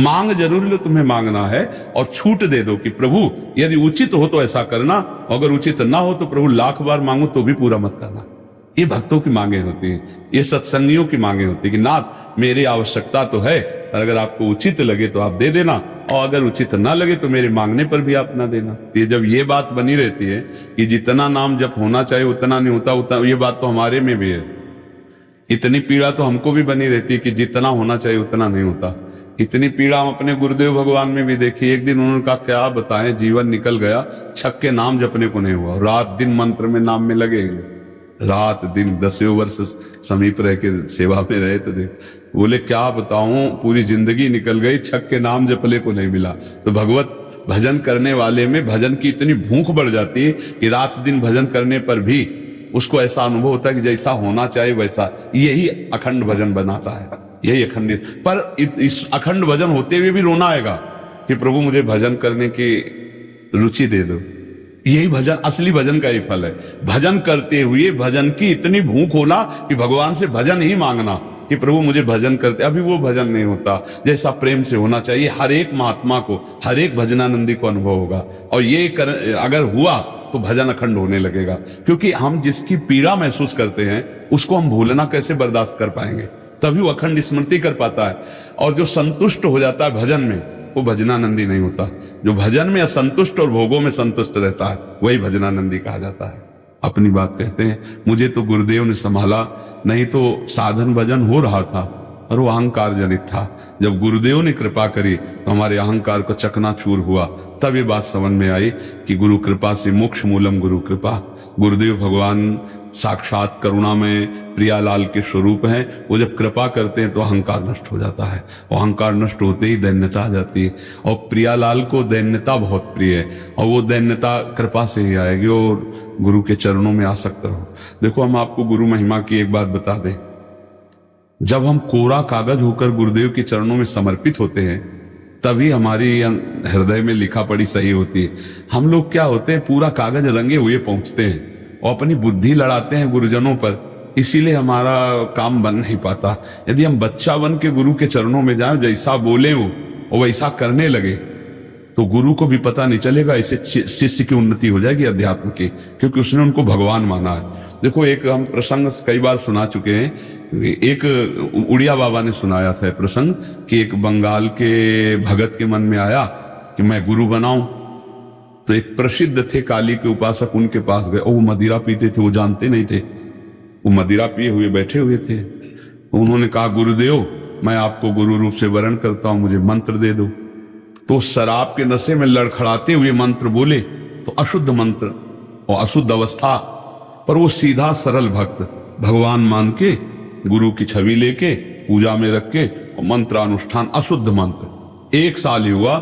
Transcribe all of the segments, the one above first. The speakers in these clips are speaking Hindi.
मांग जरूर लो, तुम्हें मांगना है, और छूट दे दो कि प्रभु यदि उचित हो तो ऐसा करना, अगर उचित ना हो तो प्रभु लाख बार मांगो तो भी पूरा मत करना। ये भक्तों की मांगे होती हैं, ये सत्संगियों की मांगे होती है कि नाथ मेरी आवश्यकता तो है, अगर आपको उचित लगे तो आप दे देना, और अगर उचित ना लगे तो मेरे मांगने पर भी आप ना देना। ये जब ये बात बनी रहती है कि जितना नाम जप होना चाहिए उतना नहीं होता, उतना, ये बात तो हमारे में भी है। इतनी पीड़ा तो हमको भी बनी रहती है कि जितना होना चाहिए उतना नहीं होता। इतनी पीड़ा हम अपने गुरुदेव भगवान में भी देखी। एक दिन उन्होंने कहा क्या बताएं, जीवन निकल गया, छक के नाम जपने को नहीं हुआ, रात दिन मंत्र में नाम में लगे, रात दिन 10 वर्ष समीप रह के सेवा में रहे। तो देख बोले क्या बताऊं, पूरी जिंदगी निकल गई, छक के नाम जपले को नहीं मिला। तो भगवत भजन करने वाले में भजन की इतनी भूख बढ़ जाती है कि रात दिन भजन करने पर भी उसको ऐसा अनुभव होता है कि जैसा होना चाहिए वैसा। यही अखंड भजन बनाता है, यही अखंड। पर इस अखंड भजन होते हुए भी रोना आएगा कि प्रभु मुझे भजन करने की रुचि दे दो। यही भजन, असली भजन का ही फल है। भजन करते हुए भजन की इतनी भूख होना कि भगवान से भजन ही मांगना कि प्रभु मुझे भजन करते। अभी वो भजन नहीं होता जैसा प्रेम से होना चाहिए। हर एक महात्मा को, हर एक भजनानंदी को अनुभव होगा, और ये अगर हुआ तो भजन अखंड होने लगेगा। क्योंकि हम जिसकी पीड़ा महसूस करते हैं उसको हम भूलना कैसे बर्दाश्त कर पाएंगे, तभी वो अखंड स्मृति कर पाता है। और जो संतुष्ट हो जाता है भजन में, वो भजनानंदी नहीं होता। जो भजन में असंतुष्ट और भोगों में संतुष्ट रहता है वही भजनानंदी कहा जाता है। अपनी बात कहते हैं, मुझे तो गुरुदेव ने संभाला, नहीं तो साधन भजन हो रहा था और वो अहंकार जनित था। जब गुरुदेव ने कृपा करी तो हमारे अहंकार को चकनाचूर हुआ। तब ये बात समझ में आई कि गुरु कृपा से मोक्ष मूलम गुरु कृपा। गुरुदेव भगवान साक्षात करुणा में प्रियालाल के स्वरूप हैं। वो जब कृपा करते हैं तो अहंकार नष्ट हो जाता है, और अहंकार नष्ट होते ही दैन्यता आ जाती है। और प्रियालाल को दैन्यता बहुत प्रिय है, और वो दैन्यता कृपा से ही आएगी, और गुरु के चरणों में आसक्त रहो। देखो, हम आपको गुरु महिमा की एक बात बता दें, जब हम कोरा कागज होकर गुरुदेव के चरणों में समर्पित होते हैं तभी हमारी हृदय में लिखा पढ़ी सही होती है। हम लोग क्या होते हैं, पूरा कागज रंगे हुए पहुंचते हैं और अपनी बुद्धि लड़ाते हैं गुरुजनों पर, इसीलिए हमारा काम बन नहीं पाता। यदि हम बच्चा बन के गुरु के चरणों में जाएं, जैसा बोले वो वैसा करने लगे, तो गुरु को भी पता नहीं चलेगा, ऐसे शिष्य की उन्नति हो जाएगी अध्यात्म की, क्योंकि उसने उनको भगवान माना है। देखो, एक हम प्रसंग कई बार सुना चुके हैं। एक उड़िया बाबा ने सुनाया था प्रसंग कि एक बंगाल के भगत के मन में आया कि मैं गुरु बनाऊं। तो एक प्रसिद्ध थे काली के उपासक, उनके पास गए। वो मदिरा पीते थे, वो जानते नहीं थे, वो मदिरा पिए हुए बैठे हुए थे। उन्होंने कहा, गुरुदेव मैं आपको गुरु रूप से वरण करता हूं, मुझे मंत्र दे दो। तो शराब के नशे में लड़खड़ाते हुए मंत्र बोले, तो अशुद्ध मंत्र और अशुद्ध अवस्था, पर वो सीधा सरल भक्त भगवान मान के गुरु की छवि लेके पूजा में रख के मंत्र अनुष्ठान, अशुद्ध मंत्र। 1 साल ही हुआ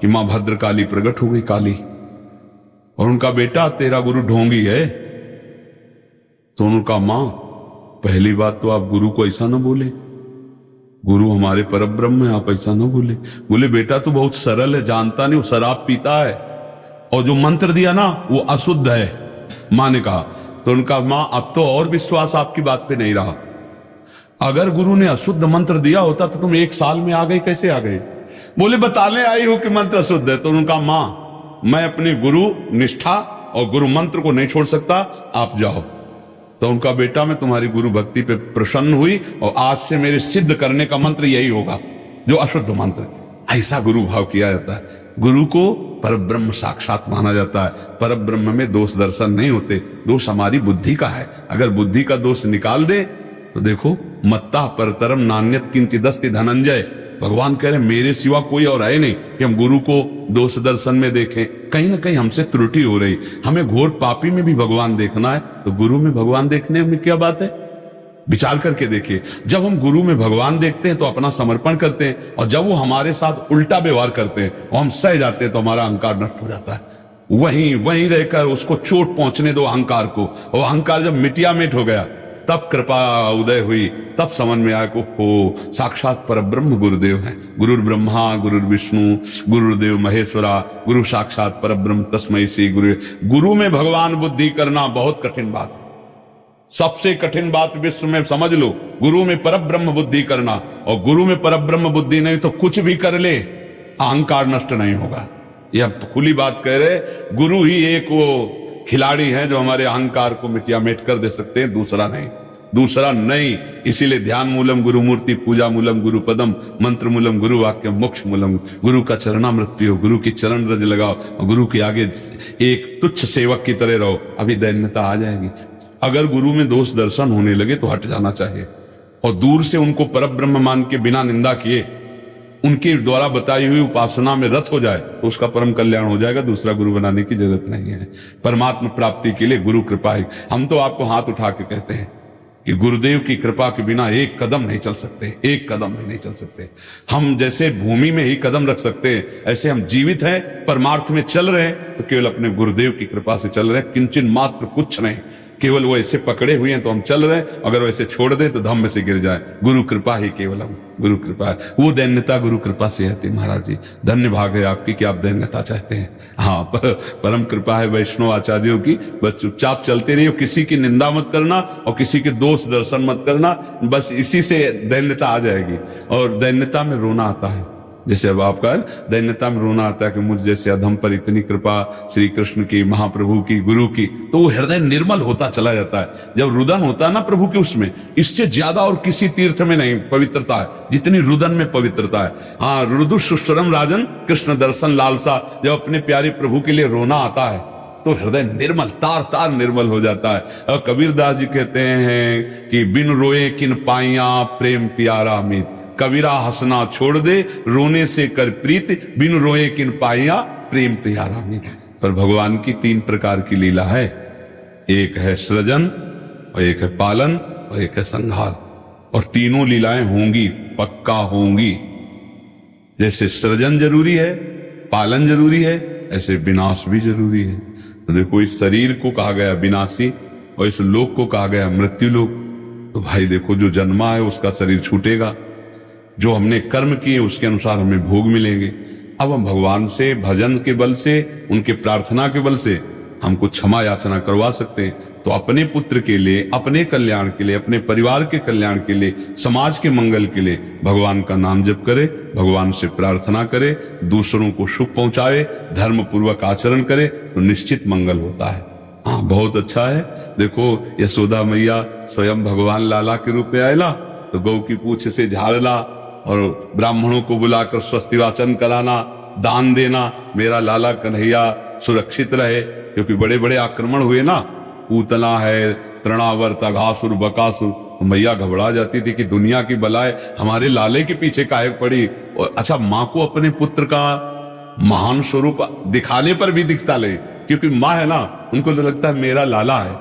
कि मां भद्रकाली प्रकट हो गई, काली, और उनका बेटा तेरा गुरु ढोंगी है। तो उनका मां, पहली बात तो आप गुरु को ऐसा ना बोले, गुरु हमारे परब्रह्म है, आप ऐसा ना बोले। बोले बेटा तो बहुत सरल है, जानता नहीं, वो शराब पीता है, और जो मंत्र दिया ना वो अशुद्ध है, मां ने कहा। तो उनका मां, अब तो और विश्वास आपकी बात पे नहीं रहा। अगर गुरु ने अशुद्ध मंत्र दिया होता तो तुम 1 साल में आ गए, कैसे आ गए? बोले बताने आई हो कि मंत्र अशुद्ध है। तो उनका मां, मैं अपने गुरु निष्ठा और गुरु मंत्र को नहीं छोड़ सकता, आप जाओ। तो उनका बेटा, मैं तुम्हारी गुरु भक्ति पे प्रसन्न हुई, और आज से मेरे सिद्ध करने का मंत्र यही होगा जो अशुद्ध मंत्र। ऐसा गुरु भाव किया जाता है। गुरु को परब्रह्म साक्षात माना जाता है। परब्रह्म में दोष दर्शन नहीं होते, दोष हमारी बुद्धि का है। अगर बुद्धि का दोष निकाल दे तो देखो, मत्ता परतरम नान्यत किंचिदस्ति धनंजय। भगवान कह रहे मेरे सिवा कोई और है नहीं कि हम गुरु को दोष दर्शन में देखें। कहीं ना कहीं हमसे त्रुटि हो रही। हमें घोर पापी में भी भगवान देखना है, तो गुरु में भगवान देखने में क्या बात है? विचार करके देखिए। जब हम गुरु में भगवान देखते हैं तो अपना समर्पण करते हैं, और जब वो हमारे साथ उल्टा व्यवहार करते हैं और हम सह जाते हैं तो हमारा अहंकार नष्ट हो जाता है। वहीं रहकर उसको चोट पहुंचने दो अहंकार को, और अहंकार जब मिटिया मिट हो गया तब कृपा उदय हुई, तब समझ में आया को हो साक्षात परब्रह्म गुरुदेव हैं। गुरुर् ब्रह्मा गुरुर्विष्णु गुरुदेव महेश्वरा, गुरु साक्षात परब्रह्म तस्मै श्री गुरु। गुरु में भगवान बुद्धि करना बहुत कठिन बात है। सबसे कठिन बात विश्व में समझ लो, गुरु में परब्रह्म बुद्धि करना। और गुरु में परब्रह्म बुद्धि नहीं तो कुछ भी कर ले, अहंकार नष्ट नहीं होगा। यह खुली बात कह रहे, गुरु ही एक वो खिलाड़ी है जो हमारे अहंकार को मिटिया मेट कर दे सकते हैं, दूसरा नहीं, दूसरा नहीं। इसीलिए ध्यान मूलम गुरु मूर्ति, पूजा मूलम गुरु पदम, मंत्र मूलम गुरु वाक्य, मोक्ष मूलम गुरु का चरणामृत पियो, गुरु की चरण रज लगाओ और गुरु के आगे एक तुच्छ सेवक की तरह रहो, अभी दैन्यता आ जाएगी। अगर गुरु में दोष दर्शन होने लगे तो हट जाना चाहिए और दूर से उनको परब्रह्म मान के बिना निंदा किए उनके द्वारा बताई हुई उपासना में रत हो जाए तो उसका परम कल्याण हो जाएगा। दूसरा गुरु बनाने की जरूरत नहीं है। परमात्मा प्राप्ति के लिए गुरु कृपा ही। हम तो आपको हाथ उठा के कहते हैं कि गुरुदेव की कृपा के बिना एक कदम नहीं चल सकते, एक कदम भी नहीं चल सकते। हम जैसे भूमि में ही कदम रख सकते हैं, ऐसे हम जीवित हैं, परमार्थ में चल रहे हैं तो केवल अपने गुरुदेव की कृपा से चल रहे हैं, किंचन मात्र कुछ नहीं। केवल वो ऐसे पकड़े हुए हैं तो हम चल रहे हैं, अगर वैसे छोड़ दें तो धम्म में से गिर जाए। गुरु कृपा ही केवलम, गुरु कृपा है। वो दैन्यता गुरु कृपा से आती। महाराज जी धन्य भाग है आपकी कि आप दैन्यता चाहते हैं। हाँ, परम कृपा है वैष्णव आचार्यों की। बस चुपचाप चलते रहिए, किसी की निंदा मत करना और किसी के दोष दर्शन मत करना, बस इसी से दैन्यता आ जाएगी। और दैन्यता में रोना आता है, जैसे अब आपका दैन्यता में रोना आता है कि मुझ जैसे अधम पर इतनी कृपा श्री कृष्ण की, महाप्रभु की, गुरु की, तो वो हृदय निर्मल होता चला जाता है। जब रुदन होता है ना प्रभु के, उसमें इससे ज्यादा और किसी तीर्थ में नहीं पवित्रता है जितनी रुदन में पवित्रता है। हाँ, रुदु सुश्रम राजन कृष्ण दर्शन लालसा, जब अपने प्यारे प्रभु के लिए रोना आता है तो हृदय निर्मल, तार तार निर्मल हो जाता है। और कबीरदास जी कहते हैं कि बिन रोए किन पाइया प्रेम प्यारा मीत, कबीरा हंसना छोड़ दे रोने से कर प्रीत, बिन रोए किन पाइया प्रेम प्यारा मीत। पर भगवान की 3 प्रकार की लीला है, एक है सृजन और एक है पालन और एक है संहार। और तीनों लीलाएं होंगी, पक्का होंगी। जैसे सृजन जरूरी है, पालन जरूरी है, ऐसे विनाश भी जरूरी है। तो देखो, इस शरीर को कहा गया विनाशी और इस लोक को कहा गया मृत्यु लोक। तो भाई देखो, जो जन्मा है उसका शरीर छूटेगा, जो हमने कर्म किए उसके अनुसार हमें भोग मिलेंगे। अब हम भगवान से भजन के बल से, उनके प्रार्थना के बल से हमको क्षमा याचना करवा सकते हैं। तो अपने पुत्र के लिए, अपने कल्याण के लिए, अपने परिवार के कल्याण के लिए, समाज के मंगल के लिए भगवान का नाम जप करे, भगवान से प्रार्थना करे, दूसरों को सुख पहुंचावे, धर्म पूर्वक आचरण करे तो निश्चित मंगल होता है। हाँ, बहुत अच्छा है। देखो, यशोदा मैया स्वयं भगवान लाला के रूप में आयला तो गौ की पूंछ से झाड़ना और ब्राह्मणों को बुलाकर स्वस्ति वाचन कराना, दान देना, मेरा लाला कन्हैया सुरक्षित रहे। क्योंकि बड़े बड़े आक्रमण हुए ना, पूतना है, तृणावर्त, अघासुर, बकासुर, तो मैया घबरा जाती थी कि दुनिया की बलाए हमारे लाले के पीछे काहे पड़ी। और अच्छा, माँ को अपने पुत्र का महान स्वरूप दिखाने पर भी दिखता ले, क्योंकि माँ है ना, उनको तो लगता है मेरा लाला है।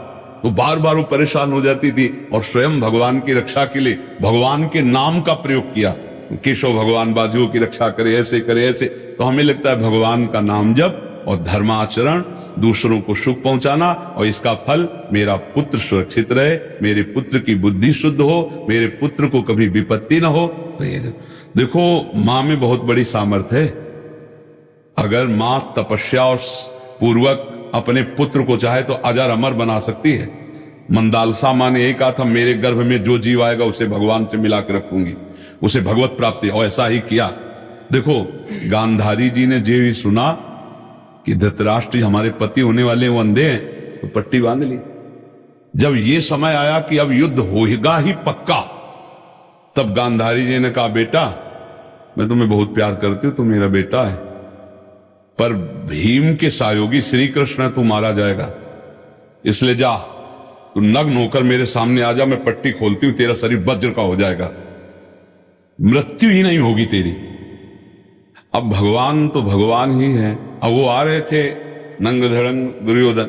वो बार बार वो परेशान हो जाती थी और स्वयं भगवान की रक्षा के लिए भगवान के नाम का प्रयोग किया। केशव भगवान बाजुओं की रक्षा करे, ऐसे करे, ऐसे। तो हमें लगता है भगवान का नाम जप और धर्माचरण, दूसरों को सुख पहुंचाना, और इसका फल मेरा पुत्र सुरक्षित रहे, मेरे पुत्र की बुद्धि शुद्ध हो, मेरे पुत्र को कभी विपत्ति ना हो। तो ये देखो, माँ में बहुत बड़ी सामर्थ्य है। अगर माँ तपस्या पूर्वक अपने पुत्र को चाहे तो अजर अमर बना सकती है। मंदालसा माँ ने एक कहा था, मेरे गर्भ में जो जीव आएगा उसे भगवान से मिला के रखूंगी, उसे भगवत प्राप्ति, और ऐसा ही किया। देखो, गांधारी जी ने जो ही सुना कि धृतराष्ट्र हमारे पति होने वाले वो अंधे हैं, तो पट्टी बांध ली। जब ये समय आया कि अब युद्ध होगा ही पक्का, तब गांधारी जी ने कहा, बेटा मैं तुम्हें बहुत प्यार करती हूं, तुम मेरा बेटा है, पर भीम के सहयोगी श्री कृष्ण है, तू मारा जाएगा, इसलिए जा, तू नग्न होकर मेरे सामने आ जा, मैं पट्टी खोलती हूं, तेरा शरीर वज्र का हो जाएगा, मृत्यु ही नहीं होगी तेरी। अब भगवान तो भगवान ही है। अब वो आ रहे थे नंग धड़ंग दुर्योधन,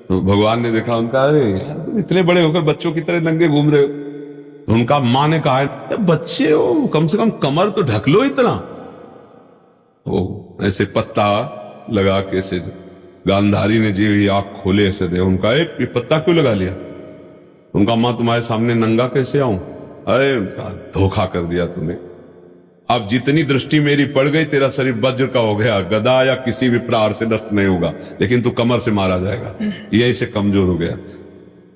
तो भगवान ने देखा, उनका अरे यार तुम इतने बड़े होकर बच्चों की तरह नंगे घूम रहे हो। तो उनका मां ने कहा, बच्चे हो, कम से कम कमर तो ढक लो इतना। वो ऐसे पत्ता लगा के ऐसे, गांधारी ने जी आंख खोले ऐसे दे, उनका ये पत्ता क्यों लगा लिया? उनका मां तुम्हारे सामने नंगा कैसे आऊं? अरे धोखा कर दिया तूने, अब जितनी दृष्टि मेरी पड़ गई, तेरा शरीर वज्र का हो गया, गदा या किसी भी प्रहार से नष्ट नहीं होगा, लेकिन तू कमर से मारा जाएगा, यही से कमजोर हो गया।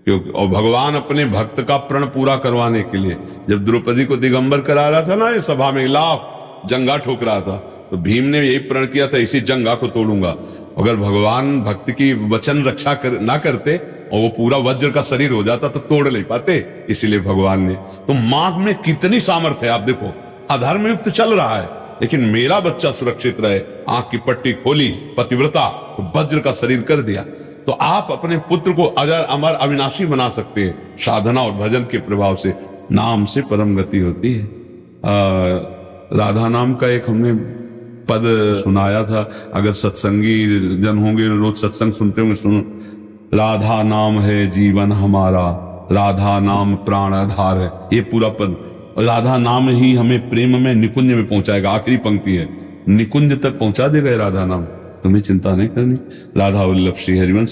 क्योंकि और भगवान अपने भक्त का प्रण पूरा करवाने के लिए जब द्रौपदी को दिगंबर करा रहा था ना, ये सभा में लाभ जंगा ठोक रहा था, तो भीम ने यही प्रण किया था, इसी जंगा को तोड़ूंगा। अगर भगवान भक्त की वचन रक्षा ना करते और वो पूरा वज्र का शरीर हो जाता तो तोड़ नहीं पाते, इसीलिए भगवान ने। तो मां में कितनी सामर्थ्य है, आप देखो, अधर्म युक्त चल रहा है लेकिन मेरा बच्चा सुरक्षित रहे, आंख की पट्टी खोली, पतिव्रता, तो वज्र का शरीर कर दिया। तो आप अपने पुत्र को अजर अमर अविनाशी बना सकते हैं साधना और भजन के प्रभाव से। नाम से परम गति होती है। राधा नाम का एक हमने पद सुनाया था, अगर सत्संगी जन होंगे, रोज सत्संग सुनते होंगे, सुनो। राधा नाम है जीवन हमारा, राधा नाम प्राण आधार है। ये पूरा पद, राधा नाम ही हमें प्रेम में निकुंज में पहुंचाएगा। आखिरी पंक्ति है, निकुंज तक पहुंचा देगा राधा नाम, तुम्हें चिंता नहीं करनी। राधा वल्लभ श्री हरिवंश।